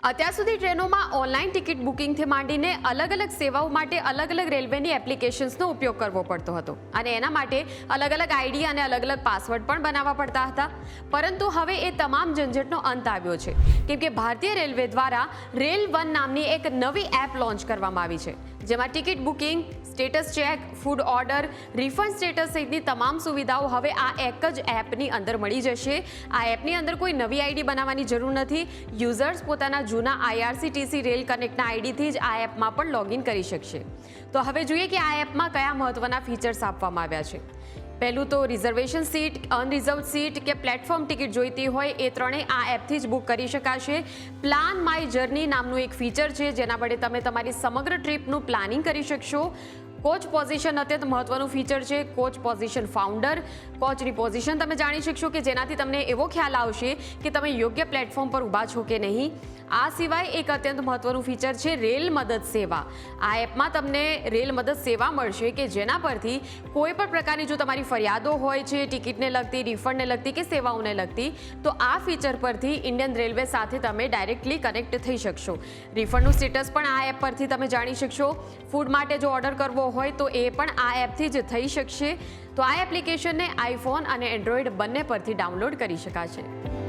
અત્યાર સુધી ટ્રેનોમાં ઓનલાઈન ટિકિટ બુકિંગથી માંડીને અલગ અલગ સેવાઓ માટે અલગ અલગ રેલવેની એપ્લિકેશન્સનો ઉપયોગ કરવો પડતો હતો અને એના માટે અલગ અલગ આઈડી અને અલગ અલગ પાસવર્ડ પણ બનાવવા પડતા હતા. પરંતુ હવે એ તમામ ઝંઝટનો અંત આવ્યો છે, કેમ કે ભારતીય રેલવે દ્વારા રેલ વન નામની એક નવી એપ લોન્ચ કરવામાં આવી છે, જેમાં ticket booking, status check, food order, refund status સહિતની તમામ સુવિધાઓ હવે આ એક જ એપની અંદર મળી જશે. આ એપની અંદર કોઈ નવી આઈડી બનાવવાની જરૂર નથી. યુઝર્સ પોતાના જૂના IRCTC રેલ કનેક્ટના આઈડીથી જ આ એપમાં પણ લોગિન કરી શકશે. તો હવે જોઈએ કે આ એપમાં કયા મહત્વના ફીચર્સ આપવામાં આવ્યા છે. પહેલું તો રિઝર્વેશન સીટ, અનરિઝર્વ સીટ કે પ્લેટફોર્મ ટિકિટ જોઈતી હોય એ ત્રણેય આ એપથી જ બુક કરી શકાશે. પ્લાન માય જર્ની નામનું એક ફીચર છે, જેના વડે તમે તમારી સમગ્ર ટ્રીપનું પ્લાનિંગ કરી શકશો. કોચ પોઝિશન અત્યંત મહત્વનું ફીચર છે. કોચ પોઝિશન ફાઉન્ડર, કોચની પોઝિશન તમે જાણી શકશો કે જેનાથી તમને એવો ખ્યાલ આવશે કે તમે યોગ્ય પ્લેટફોર્મ પર ઊભા છો કે નહીં. આ સિવાય એક અત્યંત મહત્વનું ફીચર છે રેલ મદદ સેવા. આ એપમાં તમને રેલ મદદ સેવા મળશે કે જેના પરથી કોઈ પણ પ્રકારની જો તમારી ફરિયાદો હોય છે, ટિકિટને લગતી, રિફંડને લગતી કે સેવાઓને લગતી, તો આ ફીચર પરથી ઇન્ડિયન રેલવે સાથે તમે ડાયરેક્ટલી કનેક્ટ થઈ શકશો. રિફંડનું સ્ટેટસ પણ આ એપ પરથી તમે જાણી શકશો. ફૂડ માટે જો ઓર્ડર કરવો હોય તો એ પણ આ એપથી જ થઈ શકશે. તો આ એપ્લિકેશનને આઈફોન અને એન્ડ્રોઈડ બંને પરથી ડાઉનલોડ કરી શકાશે.